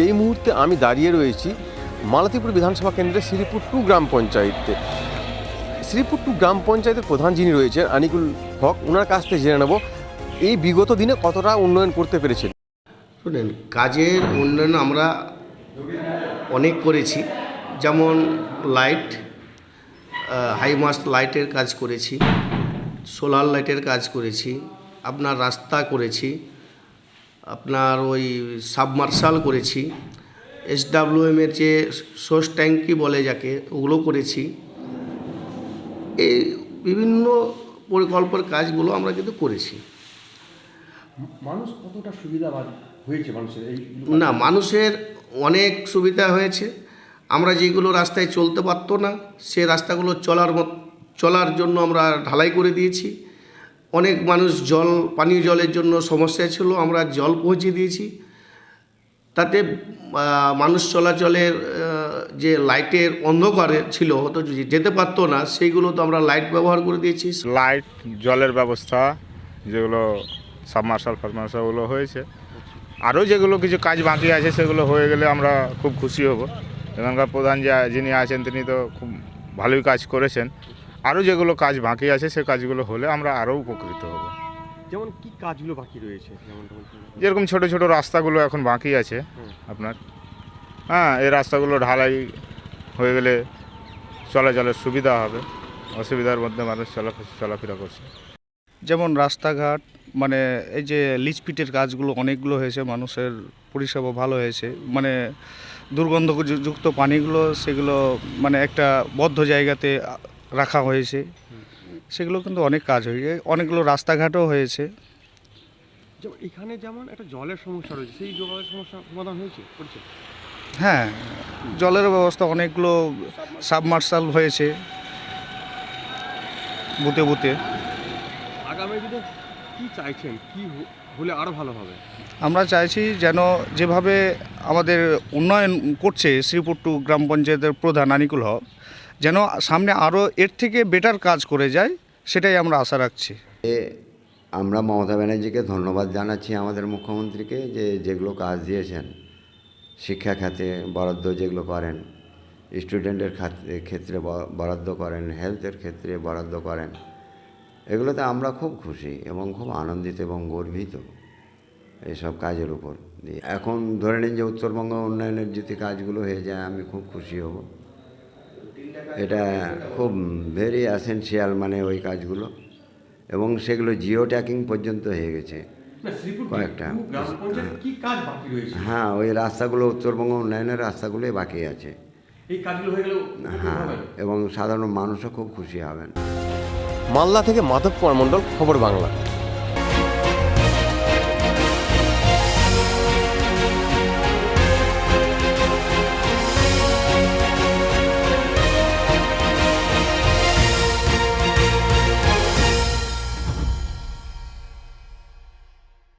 এই মুহূর্তে আমি দাঁড়িয়ে রয়েছি মালতীপুর বিধানসভা কেন্দ্রের শ্রীপুর 2 গ্রাম পঞ্চায়েতে। শ্রীপুর 2 গ্রাম পঞ্চায়েতের প্রধান যিনি রয়েছেন আনিকুল হক, ওনার কাছ থেকে জেনে নেব এই বিগত দিনে কতটা উন্নয়ন করতে পেরেছেন। শুনেন, কাজের উন্নয়ন আমরা অনেক করেছি, যেমন লাইট, হাইমাস্ট লাইটের কাজ করেছি, সোলার লাইটের কাজ করেছি, আপনার রাস্তা করেছি, আপনার ওই সাবমার্শাল করেছি, এসডাব্লিউএমের যে সোর্স ট্যাঙ্কি বলে যাকে, ওগুলো করেছি। এই বিভিন্ন পরিকল্পনার কাজগুলো আমরা কিন্তু করেছি। মানুষ কতটা সুবিধা হয়েছে মানুষের এই? না, মানুষের অনেক সুবিধা হয়েছে। আমরা যেগুলো রাস্তায় চলতে পারতো না, সে রাস্তাগুলো চলার জন্য আমরা ঢালাই করে দিয়েছি। অনেক মানুষ পানীয় জলের জন্য সমস্যা ছিল, আমরা জল পৌঁছে দিয়েছি। তাতে মানুষ চলাচলের যে লাইটের অন্ধকারে ছিল, হয়তো যেতে পারতো না, সেইগুলো তো আমরা লাইট ব্যবহার করে দিয়েছি। লাইট, জলের ব্যবস্থা, যেগুলো সাবমার্শালগুলো হয়েছে। আরও যেগুলো কিছু কাজ বাকি আছে সেগুলো হয়ে গেলে আমরা খুব খুশি হব। এখানকার প্রধান যিনি আছেন তিনি তো খুব ভালোই কাজ করেছেন। আরও যেগুলো কাজ বাকি আছে সে কাজগুলো হলে আমরা আরও উপকৃত হব। যেমন কি কাজগুলো বাকি রয়েছে? যেরকম ছোট ছোট রাস্তাগুলো এখন বাকি আছে আপনার, এই রাস্তাগুলো ঢালাই হয়ে গেলে চলাচলের সুবিধা হবে। অসুবিধার মধ্যে মানুষ চলাফেরা করছে। যেমন রাস্তাঘাট, মানে এই যে লিচপিটের কাজগুলো অনেকগুলো হয়েছে, মানুষের পরিষেবা ভালো হয়েছে। মানে দুর্গন্ধযুক্ত পানিগুলো সেগুলো মানে একটা বদ্ধ জায়গাতে রাখা হয়েছে, সেগুলো কিন্তু অনেক কাজ হয়েছে। অনেকগুলো রাস্তাঘাটও হয়েছে। এখানে যেমন একটা জলের সমস্যা রয়েছে, সেই জলের সমস্যা সমাধান হয়েছে? হ্যাঁ, জলের ব্যবস্থা অনেকগুলো সাবমার্শাল হয়েছে বুতে বুতে। আগামী দিনে কি চাইছেন, কি হলে আরও ভালো হবে? আমরা চাইছি যেন যেভাবে আমাদের উন্নয়ন করছে শ্রীপুর 2 গ্রাম পঞ্চায়েতের প্রধান আনিকুল হক, যেন সামনে আরও এর থেকে বেটার কাজ করে যায়, সেটাই আমরা আশা রাখছি। আমরা মমতা ব্যানার্জিকে ধন্যবাদ জানাচ্ছি, আমাদের মুখ্যমন্ত্রীকে, যেগুলো কাজ দিয়েছেন। শিক্ষা খাতে বরাদ্দ যেগুলো করেন, স্টুডেন্টের ক্ষেত্রে বরাদ্দ করেন, হেলথের ক্ষেত্রে বরাদ্দ করেন, এগুলোতে আমরা খুব খুশি এবং খুব আনন্দিত এবং গর্বিত এইসব কাজের উপর দিয়ে। এখন ধরে নিন যে উত্তরবঙ্গ উন্নয়নের যদি কাজগুলো হয়ে যায়, আমি খুব খুশি হব। এটা খুব ভেরি এসেনশিয়াল, মানে ওই কাজগুলো, এবং সেগুলো জিও ট্যাকিং পর্যন্ত হয়ে গেছে কয়েকটা। হ্যাঁ, ওই রাস্তাগুলো উত্তরবঙ্গ উন্নয়নের রাস্তাগুলোই বাকি আছে। হ্যাঁ, এবং সাধারণ মানুষও খুব খুশি হবেন। মালদা থেকে মাধব কুমার মণ্ডল, খবর বাংলা।